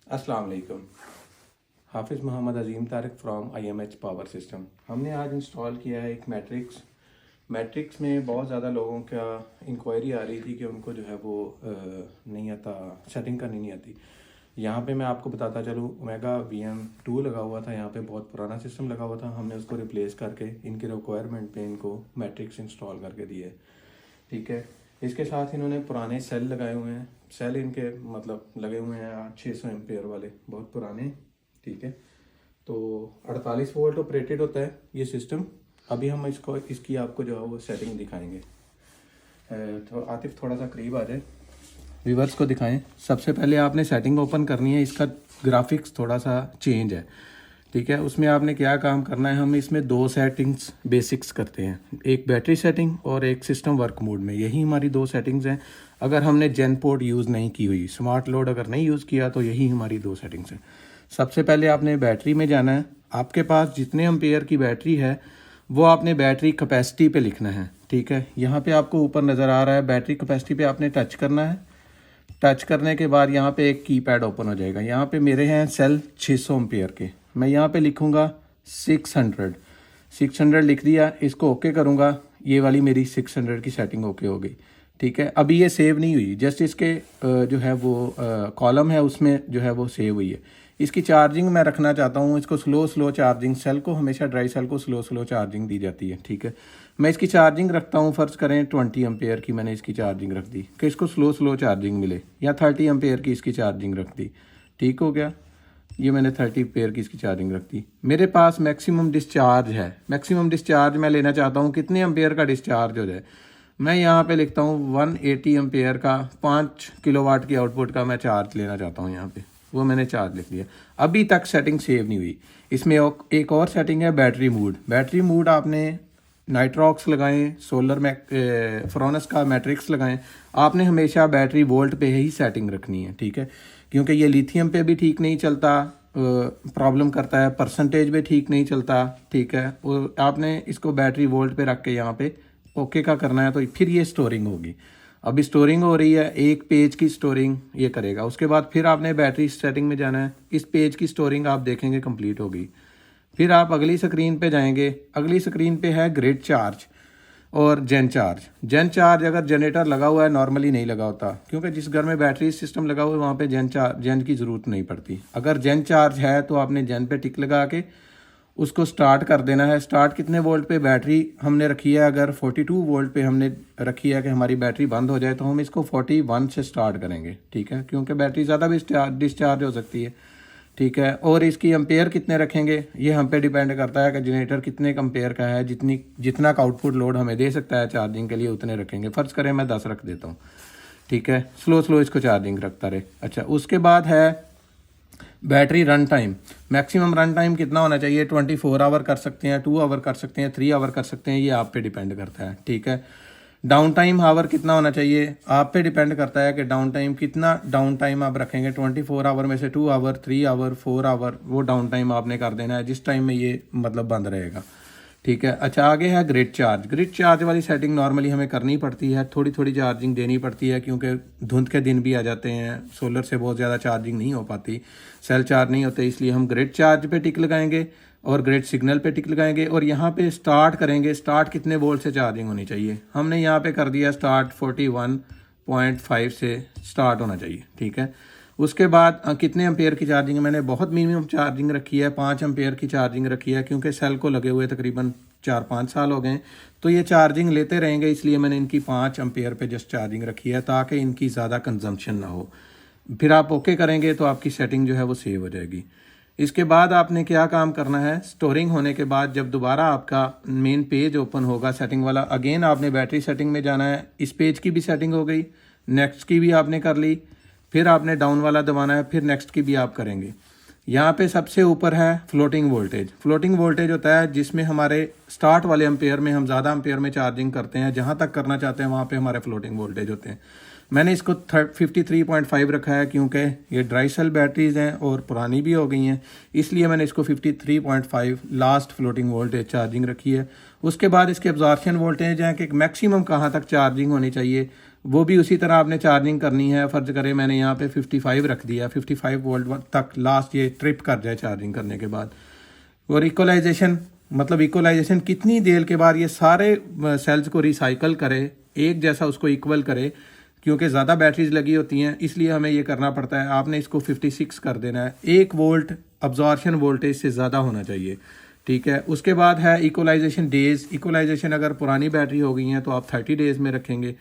अस्सलाम वालेकुम। Hafiz Mohammad Azeem Tariq from IMH power system. हमने आज इंस्टॉल किया है एक मैट्रिक्स में बहुत ज़्यादा लोगों का इंक्वायरी आ रही थी कि उनको जो है वो नहीं आता, सेटिंग करनी नहीं आती। यहाँ पे मैं आपको बताता चलूँ, ओमेगा VM2 लगा हुआ था, यहाँ पे बहुत पुराना सिस्टम लगा हुआ था। हमने उसको रिप्लेस करके इनके रिक्वायरमेंट पे इनको मैट्रिक्स इंस्टॉल करके दिए। ठीक है, इसके साथ इन्होंने पुराने सेल लगाए हुए हैं। सेल इनके मतलब लगे हुए हैं 600 एम्पेयर वाले, बहुत पुराने। ठीक है, तो 48 वोल्ट ऑपरेटेड होता है ये सिस्टम। अभी हम इसकी आपको जो है वो सेटिंग दिखाएंगे। तो आतिफ थोड़ा सा करीब आ जाए, व्यूवर्स को दिखाएं। सबसे पहले आपने सेटिंग ओपन करनी है। इसका ग्राफिक्स थोड़ा सा चेंज है। ठीक है, उसमें आपने क्या काम करना है, हम इसमें दो सेटिंग्स बेसिक्स करते हैं, एक बैटरी सेटिंग और एक सिस्टम वर्क मोड में। यही हमारी दो सेटिंग्स हैं। अगर हमने जेन पोर्ट यूज़ नहीं की हुई, स्मार्ट लोड अगर नहीं यूज़ किया, तो यही हमारी दो सेटिंग्स हैं। सबसे पहले आपने बैटरी में जाना है। आपके पास जितने एम्पेयर की बैटरी है वो आपने बैटरी कैपेसिटी पे लिखना है। ठीक है, यहाँ पे आपको ऊपर नज़र आ रहा है, बैटरी कैपेसिटी पे आपने टच करना है। टच करने के बाद यहाँ पे एक कीपैड ओपन हो जाएगा। यहाँ पे मेरे हैं सेल 600 एम्पेयर के। मैं यहाँ पे लिखूँगा 600 लिख दिया। इसको ओके करूँगा, ये वाली मेरी 600 की सेटिंग ओके हो गई। ठीक है, अभी ये सेव नहीं हुई, जस्ट इसके जो है वो कॉलम है उसमें जो है वो सेव हुई है। इसकी चार्जिंग मैं रखना चाहता हूँ, इसको स्लो चार्जिंग। सेल को हमेशा, ड्राई सेल को स्लो चार्जिंग दी जाती है। ठीक है, मैं इसकी चार्जिंग रखता हूँ, फ़र्ज़ करें 20 एम्पेयर की मैंने इसकी चार्जिंग रख दी कि इसको स्लो चार्जिंग मिले, या 30 एम्पेयर की इसकी चार्जिंग रख दी। ठीक हो गया, ये मैंने 30 एम्पेयर की इसकी चार्जिंग रख दी। मेरे पास मैक्सिमम डिस्चार्ज है। मैक्सिमम डिस्चार्ज मैं लेना चाहता हूँ कितने एम्पेयर का डिस्चार्ज हो जाए। मैं यहाँ पे लिखता हूँ 180 एम्पेयर का, 5 किलोवाट की आउटपुट का मैं चार्ज लेना चाहता हूँ। यहाँ पे वो मैंने चार्ज लिख लिया। अभी तक सेटिंग सेव नहीं हुई। इसमें एक और सेटिंग है बैटरी मूड। बैटरी मूड आपने नाइट्रॉक्स लगाएं, सोलर फ्रोनस का मैट्रिक्स लगाएं। आपने हमेशा बैटरी वोल्ट पे ही सेटिंग रखनी है। ठीक है, क्योंकि ये लिथियम पे भी ठीक नहीं चलता, प्रॉब्लम करता है, परसेंटेज पे ठीक नहीं चलता। ठीक है, और आपने इसको बैटरी वोल्ट पे रख के यहाँ पे ओके का करना है, तो फिर ये स्टोरिंग होगी। अभी स्टोरिंग हो रही है, एक पेज की स्टोरिंग ये करेगा। उसके बाद फिर आपने बैटरी सेटिंग में जाना है। इस पेज की स्टोरिंग आप देखेंगे कंप्लीट होगी। फिर आप अगली स्क्रीन पे जाएंगे। अगली स्क्रीन पे है ग्रिड चार्ज और जेन चार्ज अगर जनरेटर लगा हुआ है, नॉर्मली नहीं लगा होता, क्योंकि जिस घर में बैटरी सिस्टम लगा हुआ है वहाँ पे जेन की ज़रूरत नहीं पड़ती। अगर जेन चार्ज है तो आपने जेन पे टिक लगा के उसको स्टार्ट कर देना है। स्टार्ट कितने वोल्ट पे बैटरी हमने रखी है, अगर 42 वोल्ट पे हमने रखी है कि हमारी बैटरी बंद हो जाए, तो हम इसको 41 से स्टार्ट करेंगे। ठीक है, क्योंकि बैटरी ज़्यादा भी डिस्चार्ज हो सकती है। ठीक है, और इसकी एम्पेयर कितने रखेंगे ये हम पे डिपेंड करता है कि जनरेटर कितने एम्पेयर का है। जितना का आउटपुट लोड हमें दे सकता है चार्जिंग के लिए, उतने रखेंगे। फ़र्ज़ करें मैं 10 रख देता हूँ। ठीक है, स्लो इसको चार्जिंग रखता रहे। अच्छा, उसके बाद है battery run time. Maximum run time कितना होना चाहिए? 24 आवर कर सकते हैं, 2 आवर कर सकते हैं, 3 आवर कर सकते हैं, ये आप पे डिपेंड करता है। ठीक है, डाउन टाइम आवर कितना होना चाहिए, आप पे डिपेंड करता है कि डाउन टाइम कितना डाउन टाइम आप रखेंगे। 24 आवर में से 2 आवर, 3 आवर, 4 आवर वो डाउन टाइम आपने कर देना है, जिस टाइम में ये मतलब बंद रहेगा। ठीक है, अच्छा आगे है ग्रिड चार्ज वाली सेटिंग नॉर्मली हमें करनी पड़ती है। थोड़ी चार्जिंग देनी पड़ती है, क्योंकि धुंध के दिन भी आ जाते हैं, सोलर से बहुत ज़्यादा चार्जिंग नहीं हो पाती, सेल चार्ज नहीं होते, इसलिए हम ग्रिड चार्ज पे टिक लगाएंगे और ग्रिड सिग्नल पे टिक लगाएंगे और यहाँ पे स्टार्ट करेंगे। स्टार्ट कितने वोल्ट से चार्जिंग होनी चाहिए, हमने यहाँ पे कर दिया स्टार्ट 41.5 से स्टार्ट होना चाहिए। ठीक है, उसके बाद कितने एम्पेयर की चार्जिंग है, मैंने बहुत मिनिमम चार्जिंग रखी है, 5 एम्पेयर की चार्जिंग रखी है, क्योंकि सेल को लगे हुए तकरीबन 4-5 साल हो गए, तो ये चार्जिंग लेते रहेंगे, इसलिए मैंने इनकी 5 एम्पेयर पे जस्ट चार्जिंग रखी है, ताकि इनकी ज़्यादा कंजम्पशन ना हो। फिर आप ओके करेंगे तो आपकी सेटिंग जो है वो सेव हो जाएगी। इसके बाद आपने क्या काम करना है, स्टोरिंग होने के बाद जब दोबारा आपका मेन पेज ओपन होगा सेटिंग वाला, अगेन आपने बैटरी सेटिंग में जाना है। इस पेज की भी सेटिंग हो गई, नेक्स्ट की भी आपने कर ली, फिर आपने डाउन वाला दबाना है, फिर नेक्स्ट की भी आप करेंगे। यहाँ पे सबसे ऊपर है फ्लोटिंग वोल्टेज होता है जिसमें हमारे स्टार्ट वाले एम्पेयर में हम ज़्यादा एम्पेयर में चार्जिंग करते हैं, जहाँ तक करना चाहते हैं वहाँ पे हमारे फ्लोटिंग वोल्टेज होते हैं। मैंने इसको 53.5 रखा है, क्योंकि ये ड्राई सेल बैटरीज हैं और पुरानी भी हो गई हैं, इसलिए मैंने इसको 53.5 लास्ट फ्लोटिंग वोल्टेज चार्जिंग रखी है। उसके बाद इसके एब्जॉर्प्शन वोल्टेज हैं कि मैक्सिमम कहाँ तक चार्जिंग होनी चाहिए। वो भी उसी तरह आपने चार्जिंग करनी है। फ़र्ज़ करें मैंने यहाँ पे 55 रख दिया, 55 वोल्ट तक लास्ट ये ट्रिप कर जाए चार्जिंग करने के बाद। और इक्वलाइजेशन, मतलब इक्वलाइजेशन कितनी देर के बाद ये सारे सेल्स को रिसाइकल करे, एक जैसा उसको इक्वल करे, क्योंकि ज़्यादा बैटरीज लगी होती हैं इसलिए हमें ये करना पड़ता है। आपने इसको 56 कर देना है, 1 वोल्ट अब्जॉर्प्शन वोल्टेज से ज़्यादा होना चाहिए, ठीक है। उसके बाद है इक्वलाइजेशन डेज़। इक्वलाइजेशन अगर पुरानी बैटरी हो गई हैं तो आप 30 डेज़ में रखेंगे।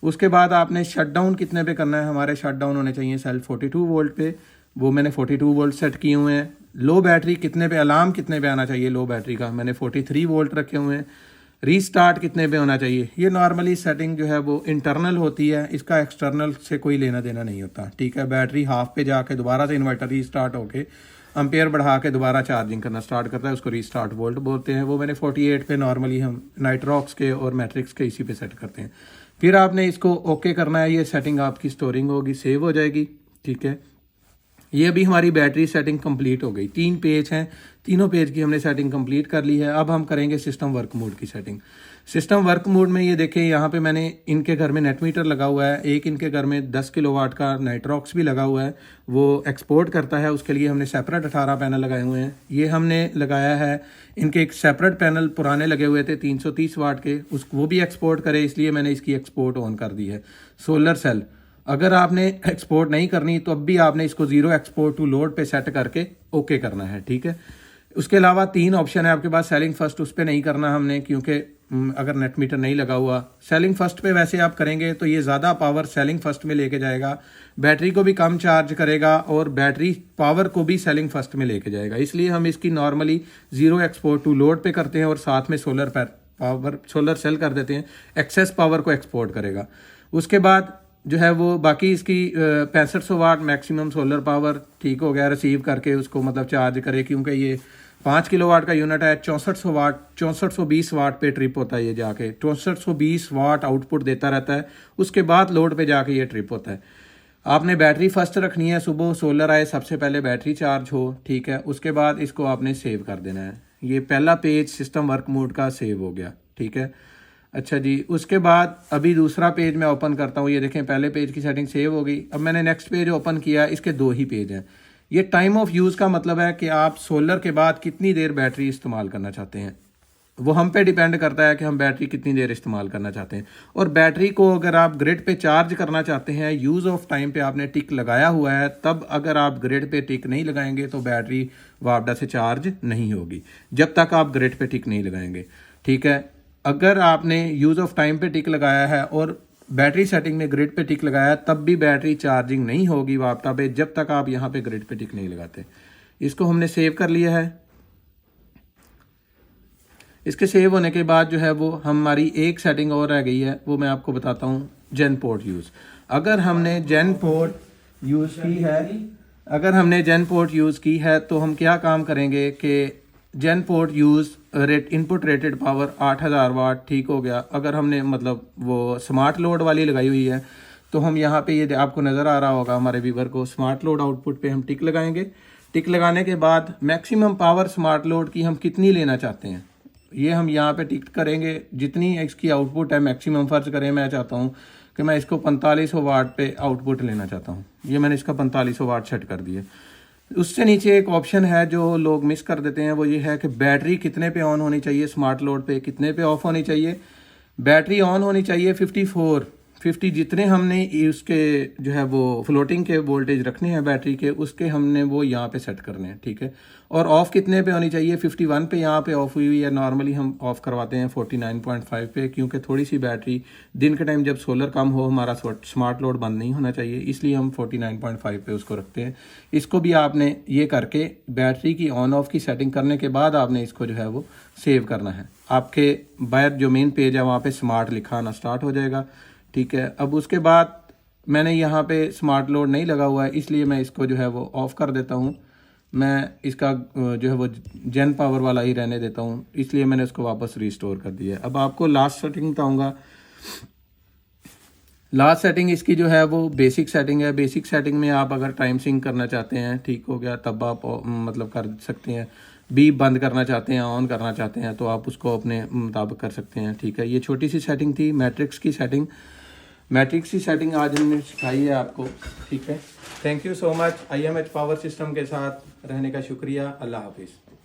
उसके बाद आपने शट डाउन कितने पे करना है, हमारे शट डाउन होने चाहिए सेल 42 वोल्ट पे, वो मैंने 42 वोल्ट सेट किए हुए हैं। लो बैटरी कितने पे, अलार्म कितने पे आना चाहिए लो बैटरी का, मैंने 43 वोल्ट रखे हुए हैं। रीस्टार्ट कितने पे होना चाहिए, ये नॉर्मली सेटिंग जो है वो इंटरनल होती है, इसका एक्सटर्नल से कोई लेना देना नहीं होता, ठीक है। बैटरी हाफ पे जाके दोबारा से इन्वर्टर रीस्टार्ट होके एम्पेयर बढ़ा के दोबारा चार्जिंग करना स्टार्ट करता है, उसको रीस्टार्ट वोल्ट बोलते हैं। वो मैंने 48 पे नॉर्मली हम नाइट्रॉक्स के और मैट्रिक्स के इसी पे सेट करते हैं। फिर आपने इसको ओके करना है, ये सेटिंग आपकी स्टोरिंग होगी, सेव हो जाएगी, ठीक है। ये भी हमारी बैटरी सेटिंग कंप्लीट हो गई। 3 पेज हैं, तीनों पेज की हमने सेटिंग कंप्लीट कर ली है। अब हम करेंगे सिस्टम वर्क मोड की सेटिंग। सिस्टम वर्क मोड में ये देखें, यहाँ पे मैंने इनके घर में नेट मीटर लगा हुआ है, एक इनके घर में 10 किलोवाट का नाइट्रॉक्स भी लगा हुआ है, वो एक्सपोर्ट करता है, उसके लिए हमने सेपरेट 18 पैनल लगाए हुए हैं। ये हमने लगाया है, इनके एक सेपरेट पैनल पुराने लगे हुए थे 330 वाट के, वो भी एक्सपोर्ट करे, इसलिए मैंने इसकी एक्सपोर्ट ऑन कर दी है। सोलर सेल अगर आपने एक्सपोर्ट नहीं करनी तो अब भी आपने इसको 0 एक्सपोर्ट टू लोड पे सेट करके ओके करना है, ठीक है। उसके अलावा 3 ऑप्शन है आपके पास। सेलिंग फर्स्ट उस पर नहीं करना हमने, क्योंकि अगर नेट मीटर नहीं लगा हुआ। सेलिंग फर्स्ट पे वैसे आप करेंगे तो ये ज़्यादा पावर सेलिंग फर्स्ट में लेके जाएगा, बैटरी को भी कम चार्ज करेगा और बैटरी पावर को भी सेलिंग फर्स्ट में लेके जाएगा, इसलिए हम इसकी नॉर्मली 0 एक्सपोर्ट टू लोड पे करते हैं और साथ में सोलर सेल कर देते हैं, एक्सेस पावर को एक्सपोर्ट करेगा। उसके बाद जो है वो बाकी इसकी 6500 वाट मैक्सिमम सोलर पावर ठीक हो गया, रिसीव करके उसको मतलब चार्ज करे, क्योंकि ये 5 किलोवाट का यूनिट है। 6420 वाट पे ट्रिप होता है, ये जाके 6420 वाट आउटपुट देता रहता है, उसके बाद लोड पे जाके ये ट्रिप होता है। आपने बैटरी फर्स्ट रखनी है, सुबह सोलर आए सबसे पहले बैटरी चार्ज हो, ठीक है। उसके बाद इसको आपने सेव कर देना है। ये पहला पेज सिस्टम वर्क मोड का सेव हो गया, ठीक है। अच्छा जी, उसके बाद अभी दूसरा पेज मैं ओपन करता हूँ। ये देखें पहले पेज की सेटिंग सेव हो गई। अब मैंने नेक्स्ट पेज ओपन किया, इसके 2 ही पेज हैं। ये टाइम ऑफ यूज़ का मतलब है कि आप सोलर के बाद कितनी देर बैटरी इस्तेमाल करना चाहते हैं, वो हम पे डिपेंड करता है कि हम बैटरी कितनी देर इस्तेमाल करना चाहते हैं। और बैटरी को अगर आप ग्रिड पे चार्ज करना चाहते हैं, यूज़ ऑफ टाइम पे आपने टिक लगाया हुआ है, तब अगर आप ग्रिड पे टिक नहीं लगाएंगे तो बैटरी वापडा से चार्ज नहीं होगी जब तक आप ग्रिड पे टिक नहीं लगाएंगे, ठीक है। अगर आपने यूज़ ऑफ टाइम पे टिक लगाया है और बैटरी सेटिंग में ग्रिड पे टिक लगाया है, तब भी बैटरी चार्जिंग नहीं होगी वापटा पे जब तक आप यहाँ पे ग्रिड पे टिक नहीं लगाते। इसको हमने सेव कर लिया है। इसके सेव होने के बाद जो है वो हमारी एक सेटिंग और रह गई है, वो मैं आपको बताता हूँ, जेन पोर्ट यूज़। अगर हमने जेन पोर्ट यूज़ की है तो हम क्या काम करेंगे कि gen port use input rated power 8000 watt ठीक हो गया। अगर हमने मतलब वो स्मार्ट लोड वाली लगाई हुई है तो हम यहाँ पे ये आपको नज़र आ रहा होगा हमारे व्यूवर को, स्मार्ट लोड आउटपुट पे हम टिक लगाएंगे। टिक लगाने के बाद मैक्सिमम पावर स्मार्ट लोड की हम कितनी लेना चाहते हैं, ये हम यहाँ पे टिक करेंगे। जितनी इसकी आउटपुट है मैक्सिमम, फर्ज करें मैं चाहता हूँ कि मैं इसको 4500 वाट पे आउटपुट लेना चाहता हूँ, ये मैंने इसका 4500 वाट सेट कर दिया। उससे नीचे एक ऑप्शन है जो लोग मिस कर देते हैं, वो ये है कि बैटरी कितने पे ऑन होनी चाहिए, स्मार्ट लोड पे कितने पे ऑफ होनी चाहिए। बैटरी ऑन होनी चाहिए 50 जितने हमने उसके जो है वो फ्लोटिंग के वोल्टेज रखने हैं बैटरी के, उसके हमने वो यहाँ पे सेट करने हैं, ठीक है। और ऑफ़ कितने पे होनी चाहिए, 51 पे यहाँ पे ऑफ़ हुई हुई है। नॉर्मली हम ऑफ़ करवाते हैं 49.5 पे, क्योंकि थोड़ी सी बैटरी दिन के टाइम जब सोलर कम हो हमारा स्मार्ट लोड बंद नहीं होना चाहिए, इसलिए हम 49.5 पे उसको रखते हैं। इसको भी आपने ये करके बैटरी की ऑन ऑफ की सेटिंग करने के बाद आपने इसको जो है वो सेव करना है। आपके बाहर जो मेन पेज है वहाँ पे स्मार्ट लिखा आना स्टार्ट हो जाएगा, ठीक है। अब उसके बाद मैंने यहाँ पे स्मार्ट लोड नहीं लगा हुआ है, इसलिए मैं इसको जो है वो ऑफ़ कर देता हूँ। मैं इसका जो है वो जेन पावर वाला ही रहने देता हूँ, इसलिए मैंने उसको वापस रिस्टोर कर दिया है। अब आपको लास्ट सेटिंग बताऊँगा। लास्ट सेटिंग इसकी जो है वो बेसिक सेटिंग है। बेसिक सेटिंग में आप अगर टाइम सिंक करना चाहते हैं, ठीक हो गया, तब आप मतलब कर सकते हैं। बीप बंद करना चाहते हैं, ऑन करना चाहते हैं, तो आप उसको अपने मुताबिक कर सकते हैं, ठीक है। ये छोटी सी सेटिंग थी मैट्रिक्स की सेटिंग। मैट्रिक्स की सेटिंग आज हमने सिखाई है आपको, ठीक है। Thank you so much. IMH power system के साथ रहने का शुक्रिया। अल्लाह हाफिज़।